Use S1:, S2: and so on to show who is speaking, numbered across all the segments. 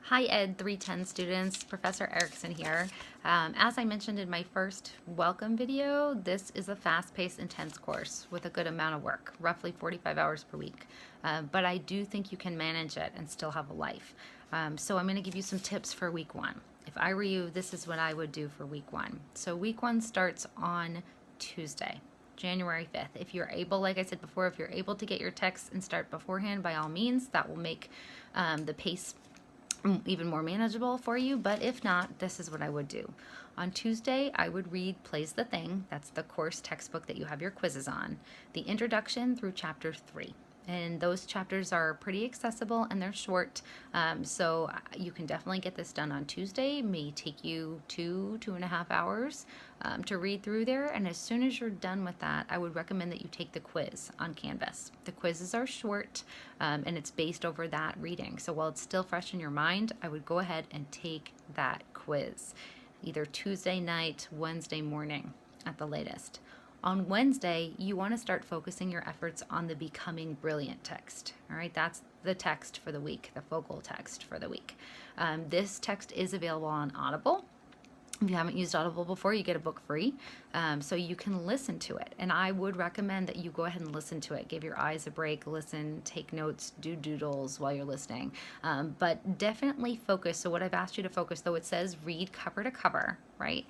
S1: Hi Ed 310 students, Professor Erickson here. As I mentioned in my first welcome video, this is a fast-paced, intense course with a good amount of work, roughly 45 hours per week. But I do think you can manage it and still have a life. So I'm going to give you some tips for week one. If I were you, this is what I would do for week one. So week one starts on Tuesday, January 5th. If you're able, like I said before, if you're able to get your texts and start beforehand, by all means, that will make the pace even more manageable for you. But if not, this is what I would do. On Tuesday, I would read Plays the Thing. That's the course textbook that you have your quizzes on. The introduction through chapter 3. And those chapters are pretty accessible and they're short, so you can definitely get this done on Tuesday. It may take you 2.5 hours to read through there, and as soon as you're done with that, I would recommend that you take the quiz on Canvas. The quizzes are short, and it's based over that reading, so while it's still fresh in your mind, I would go ahead and take that quiz, either Tuesday night, Wednesday morning at the latest. On Wednesday, you want to start focusing your efforts on the Becoming Brilliant text. All right, that's the text for the week, the focal text for the week. This text is available on Audible. If you haven't used Audible before, you get a book free, so you can listen to it. And I would recommend that you go ahead and listen to it. Give your eyes a break, listen, take notes, do doodles while you're listening. But definitely focus. So what I've asked you to focus, though it says read cover to cover, right?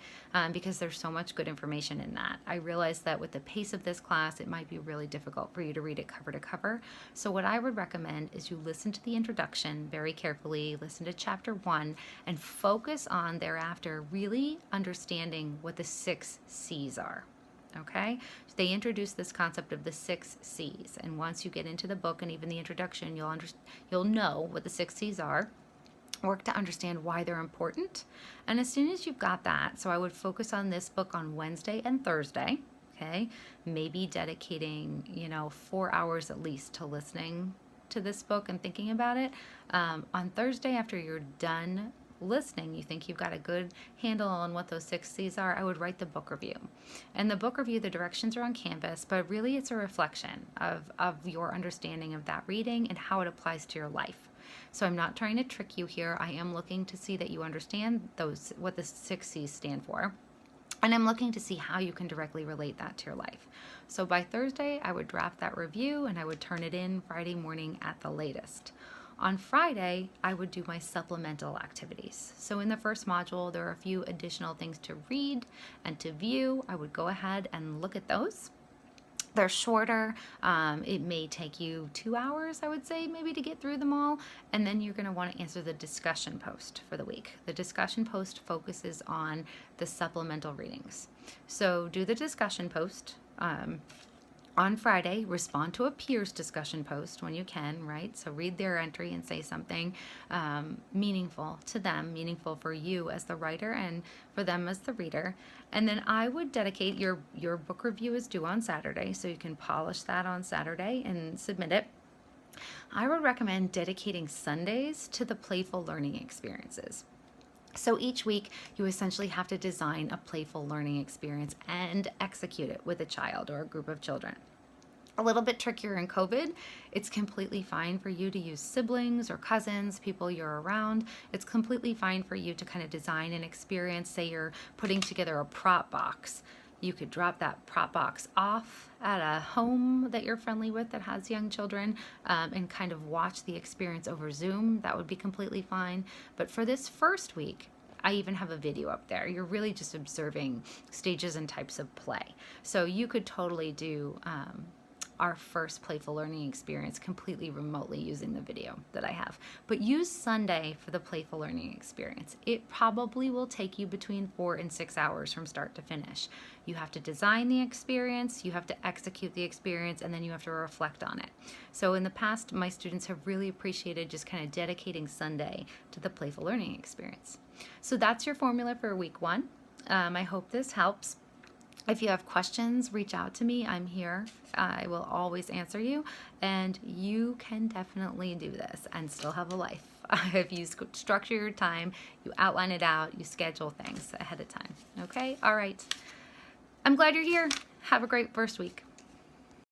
S1: Because there's so much good information in that. I realize that with the pace of this class, it might be really difficult for you to read it cover to cover. So what I would recommend is you listen to the introduction very carefully, listen to chapter 1, and focus on thereafter really understanding what the 6 C's are. Okay, so they introduce this concept of the 6 C's, and once you get into the book and even the introduction, you'll know what the 6 C's are. Work to understand why they're important, and as soon as you've got that, so I would focus on this book on Wednesday and Thursday. Okay, maybe dedicating 4 hours at least to listening to this book and thinking about it. On Thursday, after you're done listening, you think you've got a good handle on what those 6 C's are, I would write the book review. And the book review, the directions are on Canvas, but really it's a reflection of your understanding of that reading and how it applies to your life. So I'm not trying to trick you here. I am looking to see that you understand what the 6 C's stand for. And I'm looking to see how you can directly relate that to your life. So by Thursday, I would draft that review and I would turn it in Friday morning at the latest. On Friday, I would do my supplemental activities. So in the first module, there are a few additional things to read and to view. I would go ahead and look at those. They're shorter. It may take you 2 hours, I would say, maybe to get through them all. And then you're going to want to answer the discussion post for the week. The discussion post focuses on the supplemental readings. So do the discussion post. On Friday, respond to a peer's discussion post when you can, right? So read their entry and say something meaningful to them, meaningful for you as the writer and for them as the reader. And then I would dedicate, your book review is due on Saturday, so you can polish that on Saturday and submit it. I would recommend dedicating Sundays to the playful learning experiences. So each week, you essentially have to design a playful learning experience and execute it with a child or a group of children. A little bit trickier in COVID. It's completely fine for you to use siblings or cousins, people you're around. It's completely fine for you to kind of design an experience. Say you're putting together a prop box. You could drop that prop box off at a home that you're friendly with that has young children and kind of watch the experience over Zoom. That would be completely fine. But for this first week, I even have a video up there. You're really just observing stages and types of play. So you could totally do our first playful learning experience completely remotely using the video that I have. But use Sunday for the playful learning experience. It probably will take you between 4 and 6 hours from start to finish. You have to design the experience, you have to execute the experience, and then you have to reflect on it. So in the past, my students have really appreciated just kind of dedicating Sunday to the playful learning experience. So that's your formula for week 1. I hope this helps. If you have questions, reach out to me. I'm here. I will always answer you. And you can definitely do this and still have a life. If you structure your time, you outline it out, you schedule things ahead of time. Okay? All right. I'm glad you're here. Have a great first week.